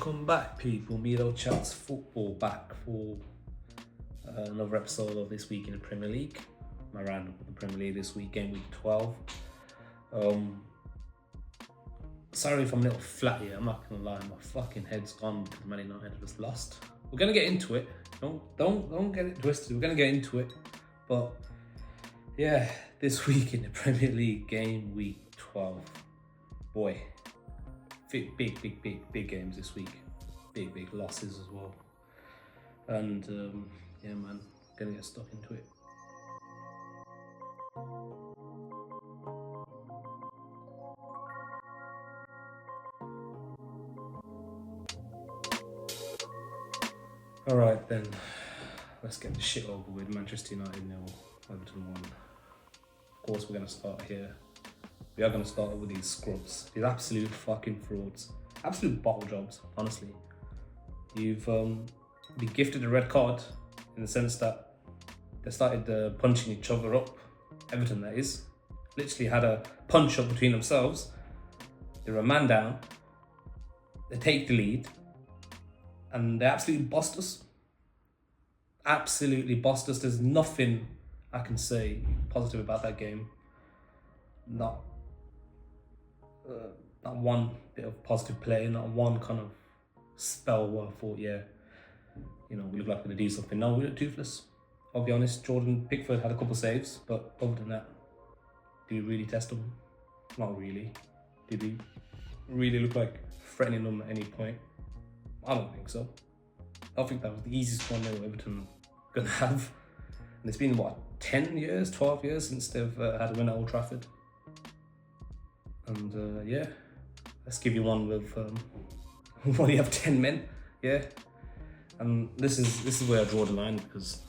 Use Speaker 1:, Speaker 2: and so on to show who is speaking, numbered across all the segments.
Speaker 1: Welcome back, people. Milo Chats Football back for another episode of This Week in the Premier League. My roundup of the Premier League this weekend, week 12. Sorry if I'm a little flat here, I'm not gonna lie, my fucking head's gone because Man United just lost. We're gonna get into it. Don't get it twisted. We're gonna get into it. But yeah, this week in the Premier League game, week 12. Boy. Big games this week. Big losses as well. And yeah, man, gonna get stuck into it. All right then, let's get the shit over with. Manchester United 0, Everton 1. Of course, we're gonna start here. We are going to start with these scrubs. These absolute fucking frauds. Absolute bottle jobs, honestly. You've been gifted a red card in the sense that they started punching each other up. Everton, that is. Literally had a punch up between themselves. They were a man down. They take the lead. And they absolutely bossed us. Absolutely bossed us. There's nothing I can say positive about that game. Not one bit of positive play, not one kind of spell where I thought, yeah, you know, we look like we're going to do something. No, we look toothless. I'll be honest, Jordan Pickford had a couple saves, but other than that, did we really test them? Not really. Did we really look like threatening them at any point? I don't think so. I think that was the easiest 1-0 Everton going to have. And it's been, what, 10 years, 12 years since they've had a win at Old Trafford. And yeah, let's give you one with when you have 10 men, yeah. And this is where I draw the line because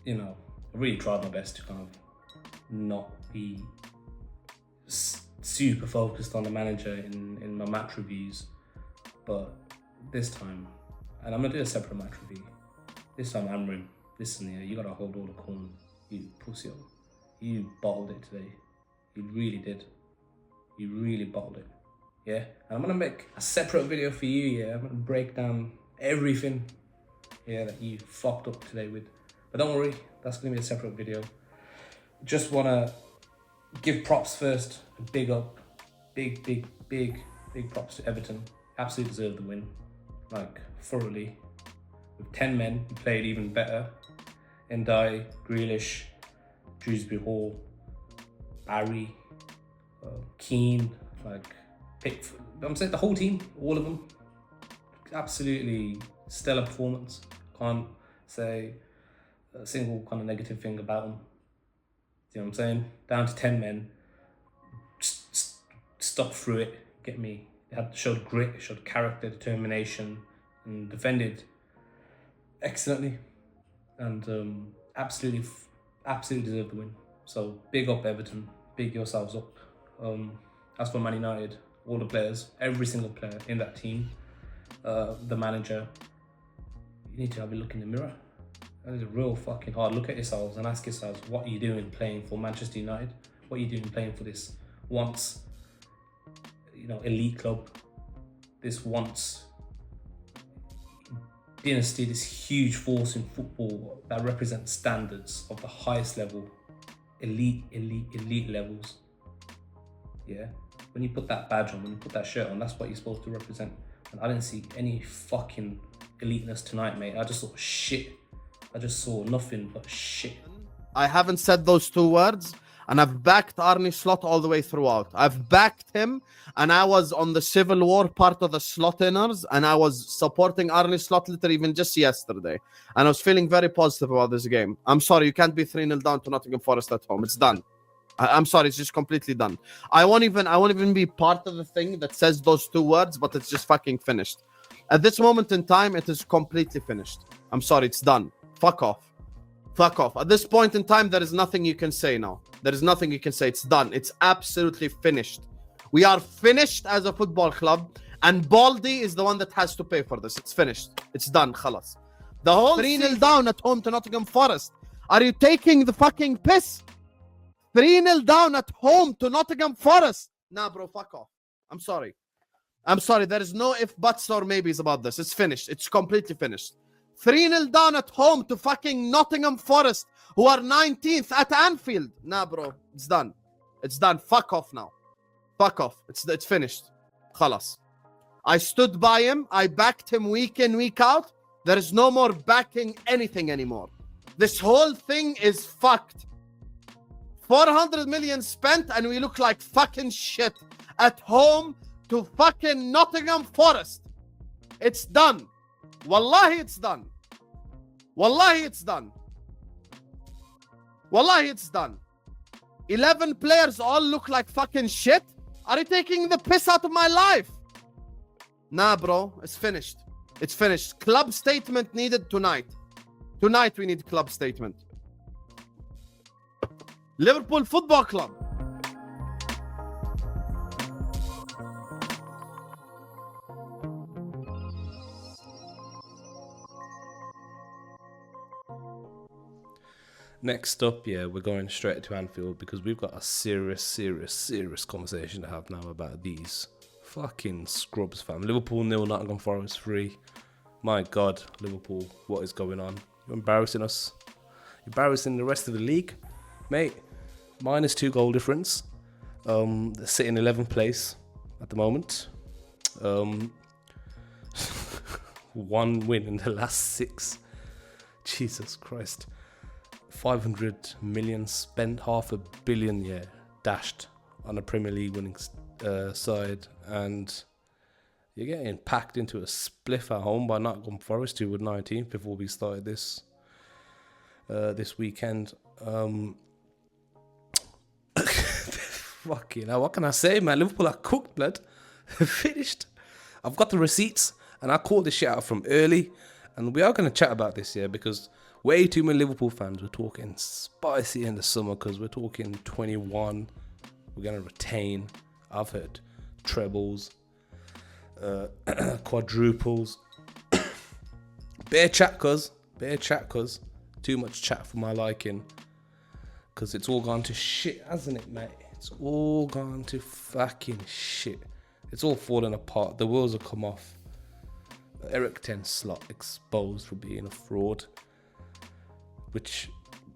Speaker 1: you know, I really tried my best to kind of not be super focused on the manager in my match reviews, but this time, and I'm gonna do a separate match review. This time, Amrin, listen here, you gotta hold all the corn, you pussy. You bottled it today. You really did. You really bottled it. Yeah? And I'm gonna make a separate video for you, yeah? I'm gonna break down everything, yeah, that you fucked up today with. But don't worry, that's gonna be a separate video. Just wanna give props first. Big up. Big props to Everton. Absolutely deserved the win. Like, thoroughly. With 10 men, he played even better. Ndai, Grealish, Dewsbury Hall, Barry, Keane, like Pickford. I'm saying the whole team, all of them, absolutely stellar performance. Can't say a single kind of negative thing about them. You know what I'm saying? Down to 10 men, stuck through it. Get me? They showed grit, showed character, determination, and defended excellently, and absolutely deserved the win. So big up Everton, big yourselves up. As for Man United, all the players, every single player in that team, the manager, you need to have a look in the mirror. That is a real fucking hard look at yourselves and ask yourselves, what are you doing playing for Manchester United? What are you doing playing for this once, you know, elite club, this once dynasty, this huge force in football that represents standards of the highest level, elite levels. Yeah, when you put that badge on, when you put that shirt on, that's what you're supposed to represent. And I didn't see any fucking eliteness tonight, mate. I just saw shit. I just saw nothing but shit.
Speaker 2: I haven't said those two words, and I've backed Arne Slot all the way throughout. I've backed him, and I was on the Civil War part of the Slotteners, and I was supporting Arne Slot literally even just yesterday. And I was feeling very positive about this game. I'm sorry, you can't be 3-0 down to Nottingham Forest at home. It's done. I'm sorry, it's just completely done. I won't even be part of the thing that says those two words, but it's just fucking finished. At this moment in time, it is completely finished. I'm sorry, it's done. Fuck off. Fuck off. At this point in time, there is nothing you can say now. There is nothing you can say. It's done. It's absolutely finished. We are finished as a football club, and Baldy is the one that has to pay for this. It's finished. It's done. Khalas. The whole 3-0 down at home to Nottingham Forest. Are you taking the fucking piss? 3-0 down at home to Nottingham Forest. Nah, bro, fuck off. I'm sorry. I'm sorry. There is no if, buts, or maybes about this. It's finished. It's completely finished. 3-0 down at home to fucking Nottingham Forest, who are 19th at Anfield. Nah, bro. It's done. It's done. Fuck off now. Fuck off. It's finished. Khalas. I stood by him. I backed him week in, week out. There is no more backing anything anymore. This whole thing is fucked. 400 million spent and we look like fucking shit at home to fucking Nottingham Forest. It's done. Wallahi, it's done. Wallahi, it's done. Wallahi, it's done. 11 players all look like fucking shit. Are you taking the piss out of my life? Nah, bro. It's finished. It's finished. Club statement needed tonight. Tonight we need club statement. Liverpool Football Club.
Speaker 1: Next up, yeah, we're going straight to Anfield because we've got a serious conversation to have now about these fucking scrubs, fam. Liverpool 0, Nottingham Forest 3. My God, Liverpool, what is going on? You're embarrassing us. You're embarrassing the rest of the league, mate. -2 goal difference. They're sitting 11th place at the moment. 1 win in the last 6. Jesus Christ. 500 million spent, 500 million, yeah, dashed on a Premier League winning side, and you're getting packed into a spliff at home by Nottingham Forest, who were 19th before we started this weekend. Fucking hell, what can I say, man? Liverpool are cooked, blood. Finished. I've got the receipts, and I called this shit out from early, and we are going to chat about this, yeah, because way too many Liverpool fans were talking spicy in the summer because we're talking 21. We're going to retain. I've heard trebles, quadruples. Bare chat, cuz. Too much chat for my liking. Because it's all gone to shit, hasn't it, mate? It's all gone to fucking shit. It's all falling apart. The wheels have come off. Eric Ten slot exposed for being a fraud. Which,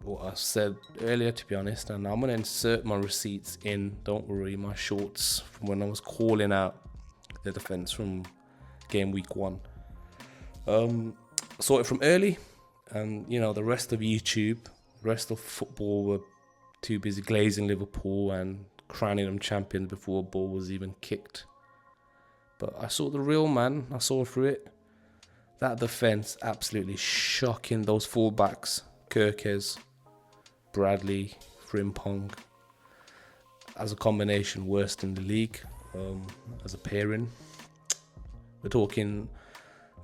Speaker 1: what I said earlier, to be honest, and I'm going to insert my receipts in, don't worry, my shorts from when I was calling out the defence from game week 1. Saw it from early, and, you know, the rest of YouTube, the rest of football were too busy glazing Liverpool and crowning them champions before a ball was even kicked. But I saw the real man, I saw through it. That defence, absolutely shocking. Those fullbacks, Kirkes, Bradley, Frimpong, as a combination, worst in the league, as a pairing. We're talking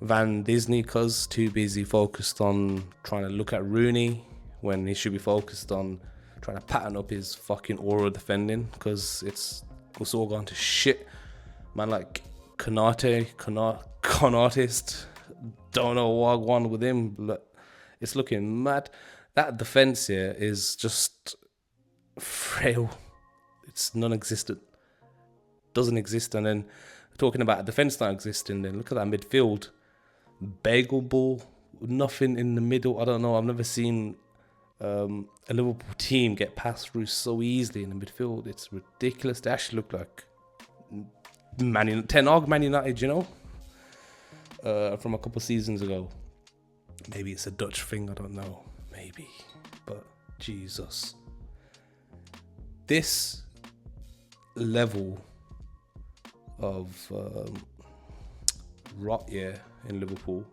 Speaker 1: Van Disney, cuz too busy focused on trying to look at Rooney when he should be focused on trying to pattern up his fucking aura defending, because it's all gone to shit. Man like Konatist, don't know what one with him, but it's looking mad. That defense here is just frail. It's non-existent. Doesn't exist. And then talking about a defense not existing, then look at that midfield. Bagel ball, nothing in the middle. I don't know. I've never seen a Liverpool team get passed through so easily in the midfield. It's ridiculous. They actually look like Man United, you know, from a couple seasons ago. Maybe it's a Dutch thing, I don't know. Maybe. But Jesus. This level of rot, yeah, in Liverpool.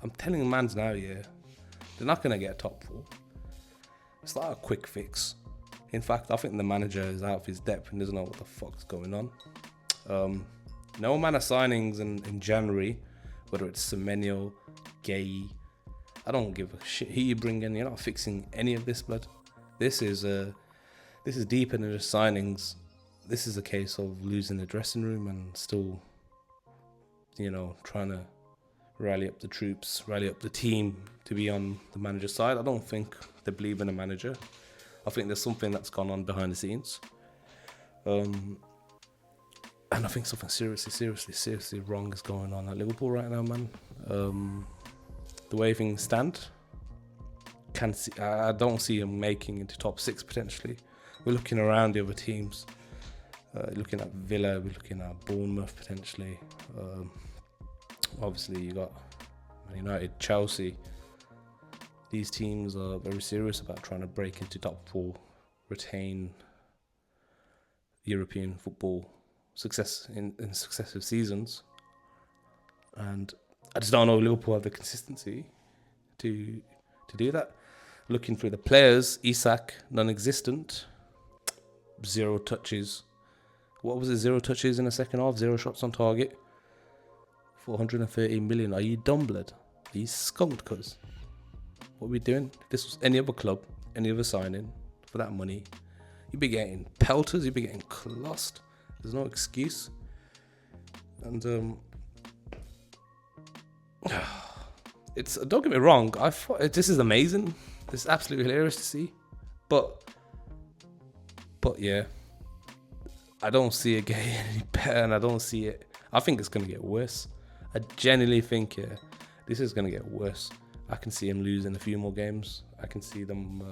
Speaker 1: I'm telling the mans now, yeah, they're not going to get top 4. It's not a quick fix. In fact, I think the manager is out of his depth and doesn't know what the fuck's going on. No amount of signings in January, whether it's Semenyo, Gay, I don't give a shit who you bring in. You're not fixing any of this, blood. This is deeper than just signings. This is a case of losing the dressing room and still, you know, trying to rally up the troops, rally up the team to be on the manager's side. I don't think they believe in a manager. I think there's something that's gone on behind the scenes. And I think something seriously wrong is going on at Liverpool right now, man. The way things stand, I don't see them making into top 6 potentially. We're looking around the other teams. Looking at Villa, we're looking at Bournemouth potentially. Obviously, you got Man United, Chelsea. These teams are very serious about trying to break into top 4, retain European football success in successive seasons. And I just don't know if Liverpool have the consistency to do that. Looking through the players, Isak, non-existent, 0 touches. What was it, 0 touches in the second half, 0 shots on target, 430 million. Are you dumb, blood? Are you skunked, cuz? What are we doing? If this was any other club, any other signing for that money, you'd be getting pelters, you'd be getting clossed. There's no excuse. And it's, don't get me wrong, I thought this is amazing. This is absolutely hilarious to see. But yeah, I don't see it getting any better, and I don't see it. I think it's going to get worse. I genuinely think this is going to get worse. I can see them losing a few more games. I can see them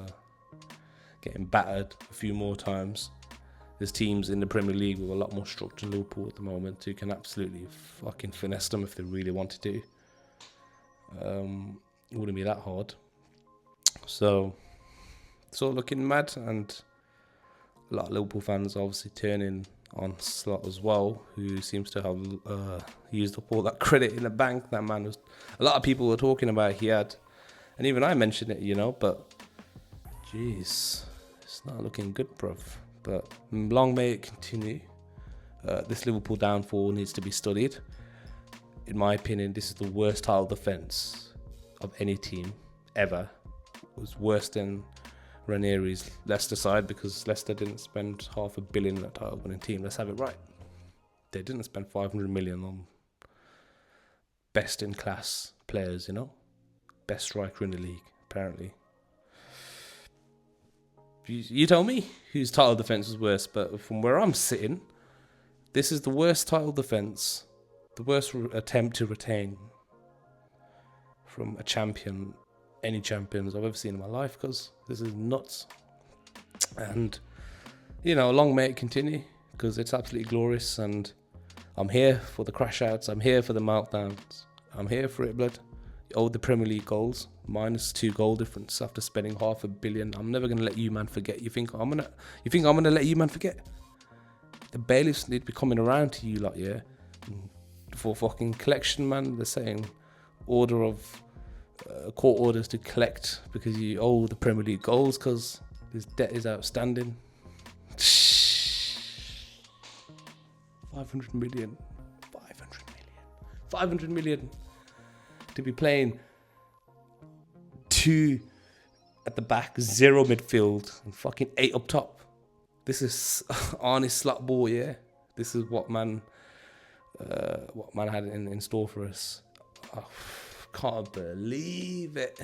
Speaker 1: getting battered a few more times. There's teams in the Premier League with a lot more structure than Liverpool at the moment who can absolutely fucking finesse them if they really wanted to. It wouldn't be that hard. So it's all looking mad, and a lot of Liverpool fans obviously turning on Slot as well, who seems to have used up all that credit in the bank. That man was, a lot of people were talking about he had, and even I mentioned it, but jeez, it's not looking good, bruv. But long may it continue. This Liverpool downfall needs to be studied. In my opinion, this is the worst title defence of any team ever. It was worse than Ranieri's Leicester side, because Leicester didn't spend $500 million on a title winning team. Let's have it right. They didn't spend 500 million on best in class players, best striker in the league, apparently. You tell me whose title defence is worse, but from where I'm sitting, this is the worst title defence, the worst attempt to retain from a champion, any champions I've ever seen in my life, because this is nuts. And, long may it continue, because it's absolutely glorious, and I'm here for the crash outs, I'm here for the meltdowns, I'm here for it, blood. Oh, the Premier League goals, -2 goal difference after spending $500 million. I'm never gonna let you man forget. You think I'm gonna let you man forget? The bailiffs need to be coming around to you lot, yeah, for fucking collection, man. They're saying order of court orders to collect because you owe the Premier League goals because this debt is outstanding. 500 million to be playing 2 at the back, 0 midfield, and fucking 8 up top. This is Arnie Slot ball, yeah. This is what man had in store for us. Oh, can't believe it.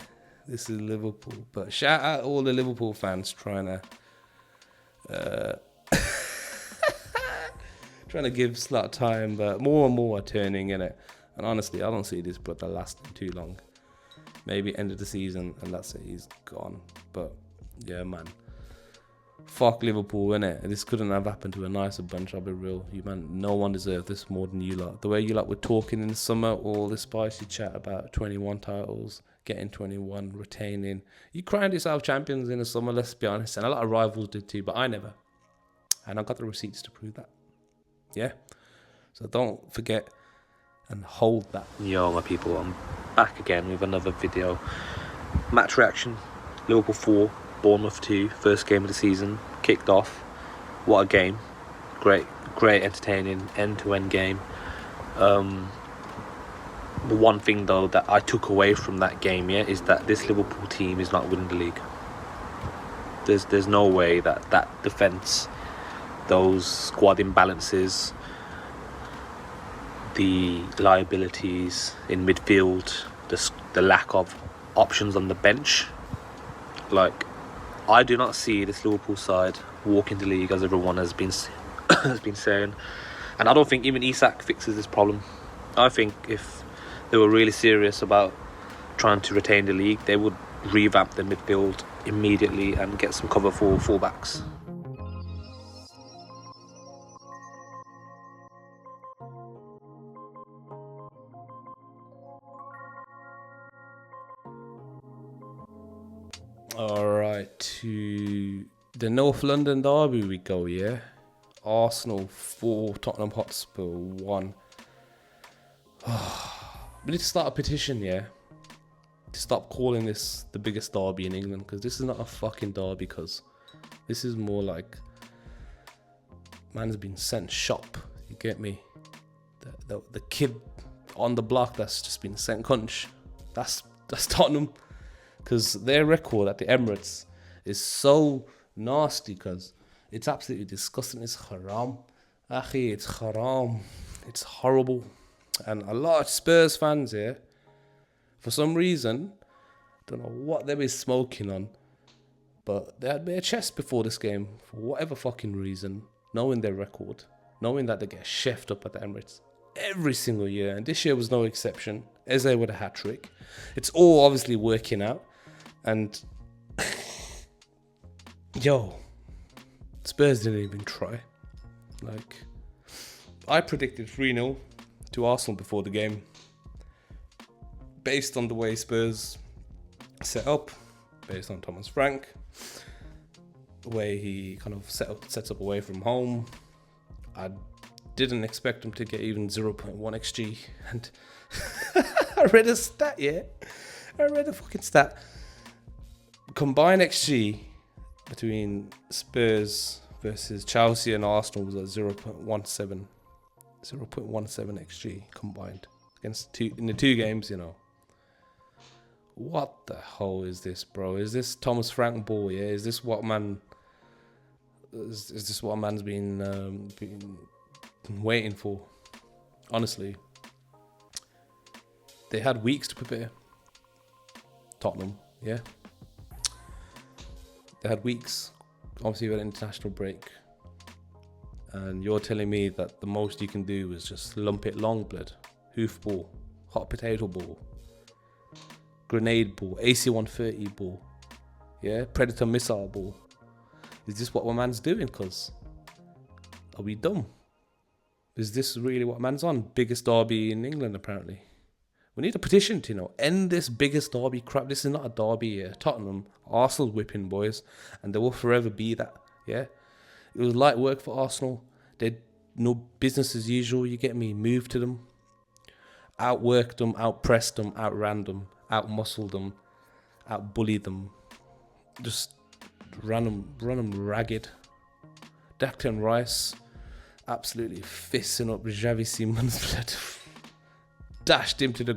Speaker 1: This is Liverpool. But shout out all the Liverpool fans trying to give Slot time, but more and more are turning in it. And honestly, I don't see this brother lasting too long. Maybe end of the season and that's it, he's gone. But yeah, man. Fuck Liverpool, innit? This couldn't have happened to a nicer bunch, I'll be real. No one deserved this more than you lot. The way you lot were talking in the summer, all this spicy chat about 21 titles, getting 21, retaining. You crowned yourself champions in the summer, let's be honest. And a lot of rivals did too, but I never. And I got the receipts to prove that. Yeah? So don't forget and hold that. Yo, my people, I'm back again with another video. Match reaction. Liverpool 4, Bournemouth 2, first game of the season, kicked off. What a game. Great, entertaining, end-to-end game. The one thing, though, that I took away from that game, yeah, is that this Liverpool team is not winning the league. There's no way that defence, those squad imbalances, the liabilities in midfield, the lack of options on the bench. Like, I do not see this Liverpool side walking the league, as everyone has been saying.
Speaker 3: And I don't think even Isak fixes this problem. I think if they were really serious about trying to retain the league, they would revamp the midfield immediately and get some cover for fullbacks.
Speaker 1: Alright, to the North London derby we go, yeah? Arsenal 4, Tottenham Hotspur 1. We need to start a petition, yeah? To stop calling this the biggest derby in England, because this is not a fucking derby, because this is more like man's been sent shop, you get me? The kid on the block that's just been sent cunch. That's Tottenham. Because their record at the Emirates is so nasty, because it's absolutely disgusting. It's haram. Akhi, it's haram. It's horrible. And a lot of Spurs fans here, for some reason, don't know what they were smoking on, but they had bare chest before this game, for whatever fucking reason, knowing their record, knowing that they get chefed up at the Emirates every single year. And this year was no exception. Eze with a hat-trick. It's all obviously working out. And yo, Spurs didn't even try. Like, I predicted 3-0 to Arsenal before the game, based on the way Spurs set up, based on Thomas Frank, the way he kind of sets up away from home. I didn't expect him to get even 0.1 XG, and I read a stat, yeah. I read a fucking stat. Combined XG between Spurs versus Chelsea and Arsenal was at 0.17 XG combined against in the two games, you know. What the hell is this, bro? Is this Thomas Frank ball, yeah? Is this what man... Is this what a man's been waiting for? Honestly. They had weeks to prepare. Tottenham, yeah? They had weeks. Obviously, we had an international break. And you're telling me that the most you can do is just lump it long, blood. Hoof ball. Hot potato ball. Grenade ball. AC-130 ball. Yeah? Predator missile ball. Is this what my man's doing? Because are we dumb? Is this really what man's on? Biggest derby in England, apparently. We need a petition to, you know, end this biggest derby crap. This is not a derby here. Tottenham, Arsenal whipping, boys. And they will forever be that, yeah? It was light work for Arsenal. They had no business as usual, you get me? Moved to them. Outworked them, outpressed them, outran them, outmuscled them, outbullied them. Just ran them ragged. Declan Rice absolutely fisting up Xavi Simons' blood. Dashed him to the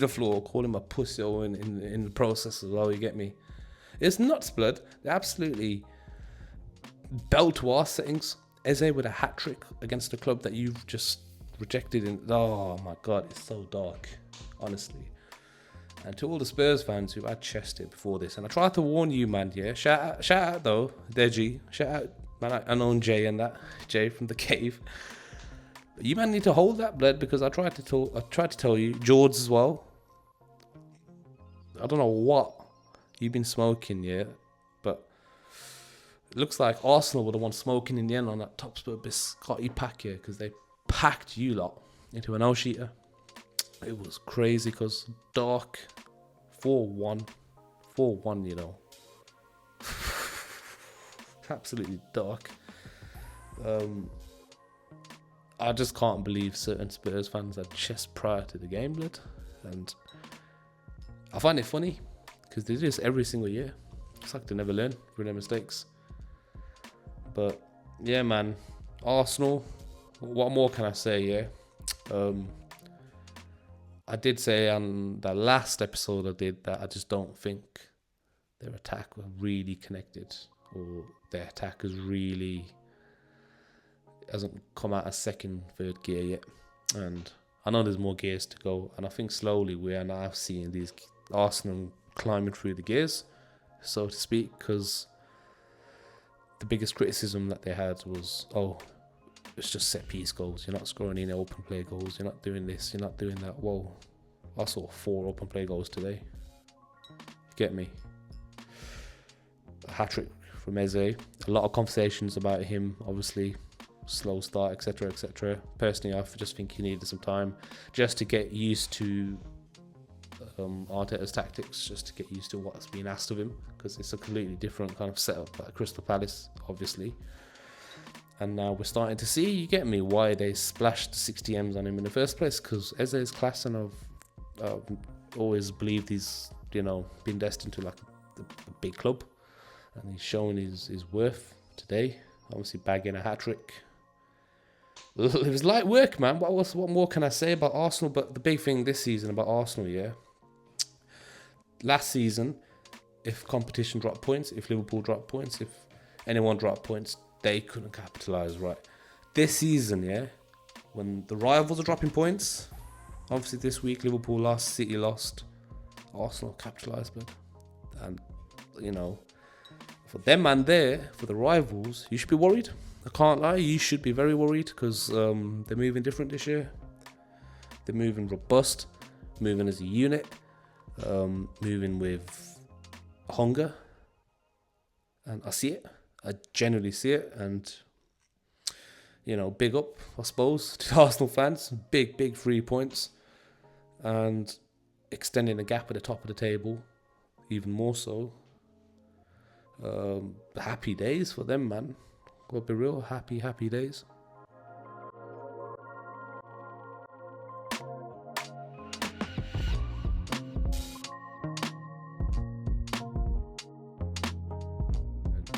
Speaker 1: floor, called him a pussy in the process as well, you get me? It's nuts, blood. They absolutely belt to our settings. Eze with a hat-trick against a club that you've just rejected. Oh my God, it's so dark, honestly. And to all the Spurs fans who had chested before this, and I tried to warn you, man, yeah? Shout out though, Deji. Shout out, man, I know Jay and that. Jay from the cave. You man need to hold that, blood, because I tried to tell you, George as well. I don't know what you've been smoking, yeah, but it looks like Arsenal were the one smoking in the end on that Hotspur biscotti pack here, because they packed you lot into an O-sheeter. It was crazy, because dark 4-1, you know. Absolutely dark. I just can't believe certain Spurs fans had chest prior to the game, blood. And I find it funny, because they do this every single year. It's like they never learn from their mistakes. But yeah, man, Arsenal, what more can I say, yeah? I did say on the last episode I did that I just don't think their attack was really connected, or their attack is really... hasn't come out of second, third gear yet. And I know there's more gears to go, and I think slowly we are now seeing these Arsenal climbing through the gears, so to speak, because the biggest criticism that they had was, oh,
Speaker 3: it's just set piece goals. You're not scoring any open play goals. You're not doing this. You're not doing that. Whoa, I saw 4 open play goals today. Get me? A hat-trick from Eze. A lot of conversations about him, obviously. Slow start, etc, etc. Personally, I just think he needed some time just to get used to Arteta's tactics, just to get used to what's being asked of him, because it's a completely different kind of setup at Crystal Palace, obviously. And now we're starting to see, you get me, why they splashed 60 M's on him in the first place, because Eze is class, and I've always believed he's, you know, been destined to like a big club, and he's shown his worth today, obviously bagging a hat-trick. It was light work, man. What more can I say about Arsenal? But the big thing this season about Arsenal, yeah, last season, if competition dropped points, if Liverpool dropped points, if anyone dropped points, they couldn't capitalise, right? This season, yeah, when the rivals are dropping points, obviously this week Liverpool lost, City lost, Arsenal capitalised, but and you know, for them and there, for the rivals, you should be worried. I can't lie, you should be very worried, because they're moving different this year. They're moving robust, moving as a unit, moving with hunger, and I see it. I genuinely see it, and you know, big up, I suppose, to Arsenal fans. Big 3 points, and extending the gap at the top of the table, even more so. Happy days for them, man. Gotta be real, happy days.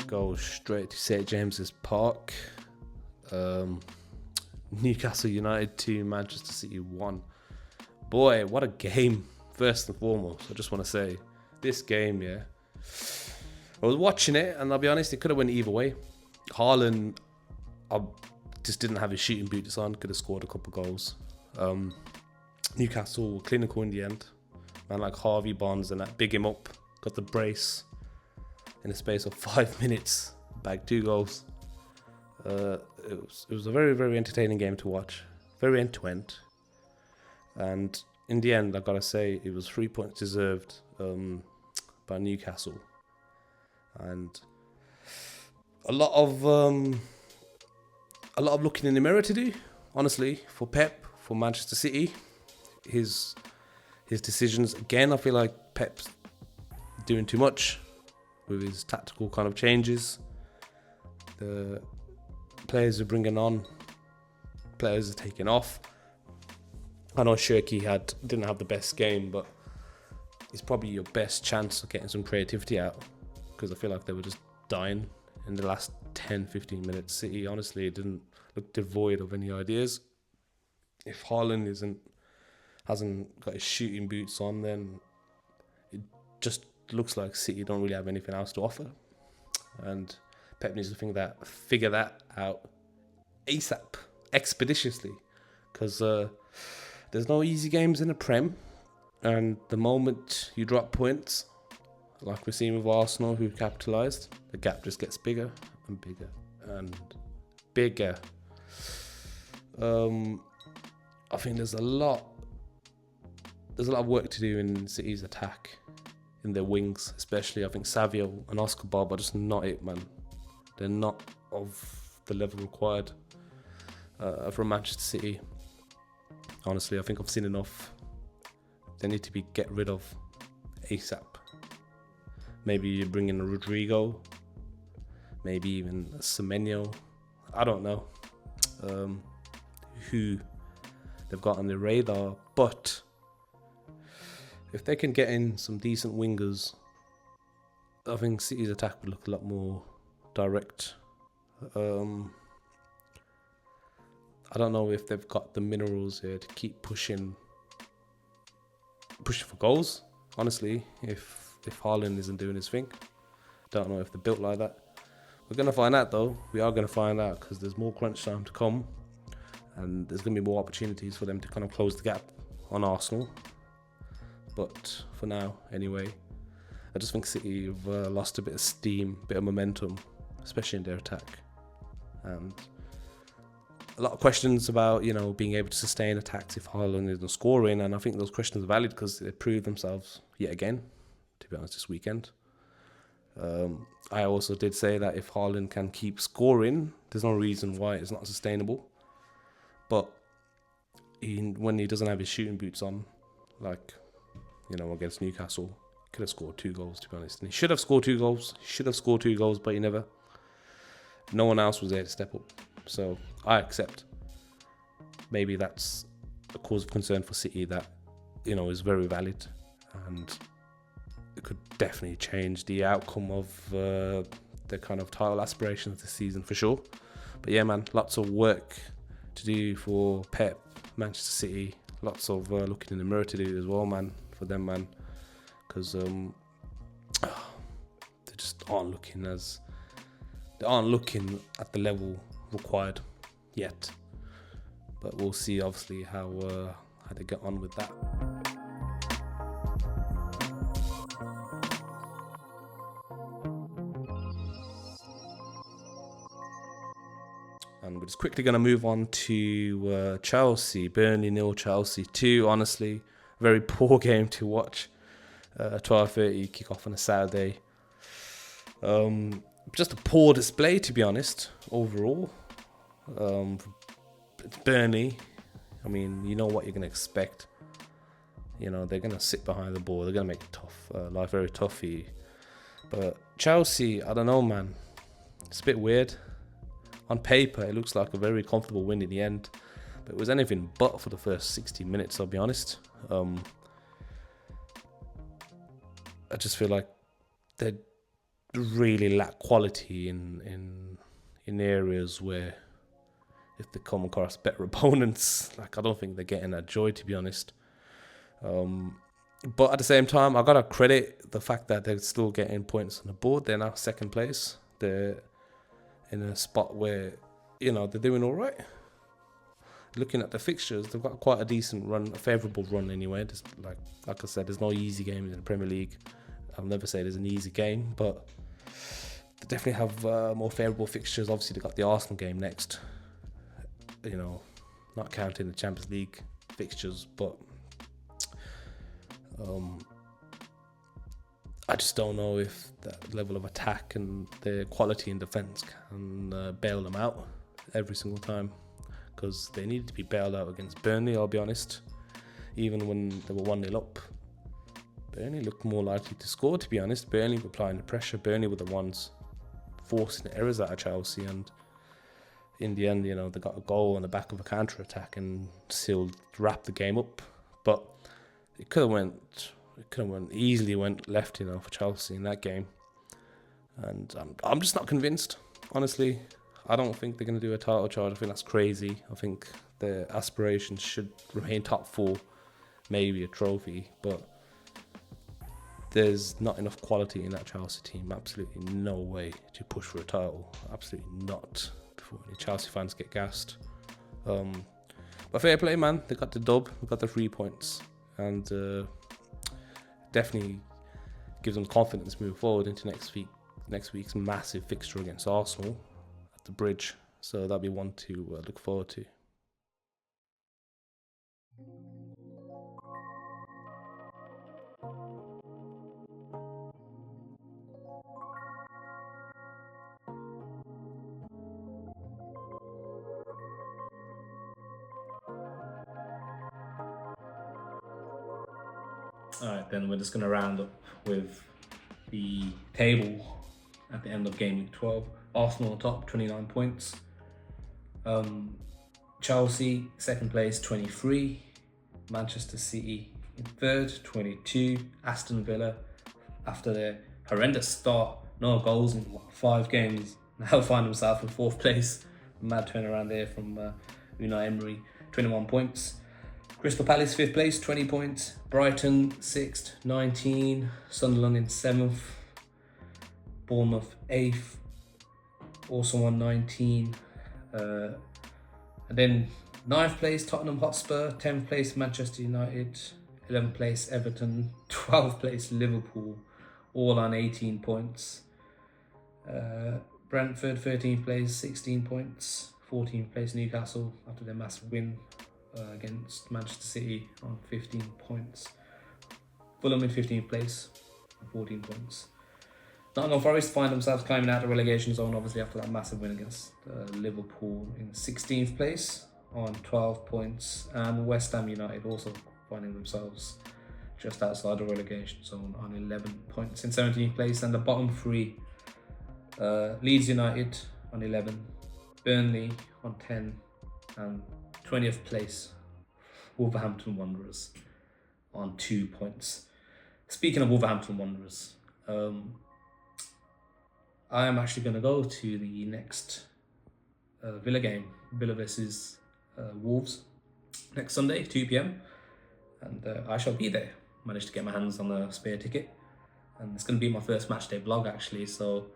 Speaker 3: Go straight to St James's Park. Newcastle United 2, Manchester City 1. Boy, what a game! First and foremost, I just want to say, this game, yeah. I was watching it, and I'll be honest, it could have went either way. Haaland, I just didn't have his shooting boots on. Could have scored a couple of goals. Newcastle clinical in the end. Man like Harvey Barnes and that, big him up. Got the brace in the space of 5 minutes. Bagged 2 goals. It was a very entertaining game to watch. Very end to end. And in the end, I've got to say, it was 3 points deserved by Newcastle. And a lot of looking in the mirror to do, honestly, for Pep, for Manchester City. His decisions, again, I feel like Pep's doing too much with his tactical kind of changes. The players are bringing on, players are taking off. I know Shirky didn't have the best game, but it's probably your best chance of getting some creativity out, because I feel like they were just dying in the last 10-15 minutes. City, honestly, it didn't look devoid of any ideas. If Haaland hasn't got his shooting boots on, then it just looks like City don't really have anything else to offer. And Pep needs to figure that out ASAP, expeditiously, because there's no easy games in the Prem, and the moment you drop points, like we're seeing with Arsenal, who capitalised, the gap just gets bigger and bigger and bigger. I think there's a lot of work to do in City's attack, in their wings, especially. I think Savio and Oscar Bob are just not it, man. They're not of the level required from Manchester City. Honestly, I think I've seen enough. They need to be get rid of ASAP. Maybe you bring in a Rodrigo, maybe even a Semenyo. I don't know who they've got on their radar, but if they can get in some decent wingers, I think City's attack would look a lot more direct. I don't know if they've got the minerals here to keep pushing for goals. Honestly, if Haaland isn't doing his thing, don't know if they're built like that. We're gonna find out though. We are gonna find out, because there's more crunch time to come, and there's gonna be more opportunities for them to kind of close the gap on Arsenal. But for now, anyway, I just think City have lost a bit of steam, a bit of momentum, especially in their attack. And a lot of questions about, being able to sustain attacks if Haaland isn't scoring, and I think those questions are valid because they proved themselves yet again, to be honest, this weekend. I also did say that if Haaland can keep scoring, there's no reason why it's not sustainable. But when he doesn't have his shooting boots on, like, against Newcastle, he could have scored 2 goals, to be honest. And he should have scored 2 goals. But he never. No one else was there to step up. So I accept. Maybe that's a cause of concern for City that, is very valid. And it could definitely change the outcome of the kind of title aspirations this season for sure. But yeah, man, lots of work to do for Pep, Manchester City. Lots of looking in the mirror to do as well, man, for them, man. Because they just aren't looking at the level required yet. But we'll see, obviously, how they get on with that. And we're just quickly going to move on to Chelsea. Burnley 0, Chelsea 2. Honestly, very poor game to watch. 12:30 kick-off on a Saturday. Just a poor display, to be honest, overall. It's Burnley. I mean, you know what you're going to expect. They're going to sit behind the ball. They're going to make it tough. Life very tough for you. But Chelsea, I don't know, man. It's a bit weird. On paper, it looks like a very comfortable win in the end. But it was anything but for the first 60 minutes, I'll be honest. I just feel like they really lack quality in areas where if they come across better opponents, like I don't think they're getting that joy, to be honest. But at the same time, I gotta credit the fact that they're still getting points on the board. They're now second place. They're in a spot where they're doing all right. Looking at the fixtures, they've got quite a decent run, a favourable run anyway. There's, like I said, there's no easy games in the Premier League. I'll never say there's an easy game, but they definitely have more favourable fixtures. Obviously, they've got the Arsenal game next. Not counting the Champions League fixtures, but I just don't know if that level of attack and the quality in defence can bail them out every single time, because they needed to be bailed out against Burnley, I'll be honest. Even when they were 1-0 up, Burnley looked more likely to score, to be honest. Burnley were applying the pressure. Burnley were the ones forcing the errors out of Chelsea, and in the end, they got a goal on the back of a counter-attack and still wrapped the game up. But it could have easily went left, for Chelsea in that game. And I'm just not convinced, honestly. I don't think they're going to do a title charge. I think that's crazy. I think their aspirations should remain top 4, maybe a trophy. But there's not enough quality in that Chelsea team. Absolutely no way to push for a title. Absolutely not. Before any Chelsea fans get gassed. But fair play, man. They got the dub. They got the 3 points. And definitely gives them confidence moving forward into next week's massive fixture against Arsenal at the Bridge. So that'll be one to look forward to.
Speaker 1: Alright, then we're just going to round up with the table at the end of game week 12. Arsenal on top, 29 points. Chelsea, second place, 23. Manchester City in third, 22. Aston Villa, after their horrendous start, no goals in 5 games, now find themselves in fourth place. Mad turnaround there from Unai Emery, 21 points. Crystal Palace, 5th place, 20 points. Brighton, 6th, 19. Sunderland in 7th. Bournemouth, 8th, also on 19. And then 9th place, Tottenham Hotspur. 10th place, Manchester United. 11th place, Everton. 12th place, Liverpool, all on 18 points. Brentford, 13th place, 16 points. 14th place Newcastle after their massive win against Manchester City on 15 points. Fulham in 15th place on 14 points. Nottingham Forest find themselves climbing out the relegation zone, obviously after that massive win against Liverpool in 16th place on 12 points. And West Ham United also finding themselves just outside the relegation zone on 11 points in 17th place. And the bottom three, Leeds United on 11, Burnley on 10, and 20th place, Wolverhampton Wanderers on 2 points. Speaking of Wolverhampton Wanderers, I am actually going to go to the next Villa game, Villa versus Wolves, next Sunday, 2 p.m. And I shall be there. Managed to get my hands on a spare ticket. And it's going to be my first Matchday vlog actually, so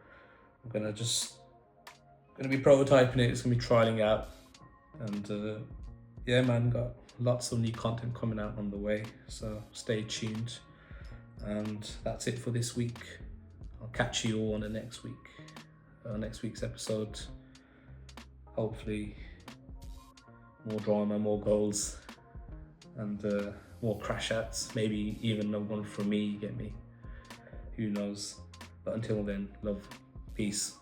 Speaker 1: I'm going to be prototyping it, it's going to be trialing out. And yeah man, got lots of new content coming out on the way, so stay tuned. And that's it for this week. I'll catch you all on the next week's episode. Hopefully more drama, more goals, and more crash outs, maybe even one from me, you get me, who knows. But until then, love, peace.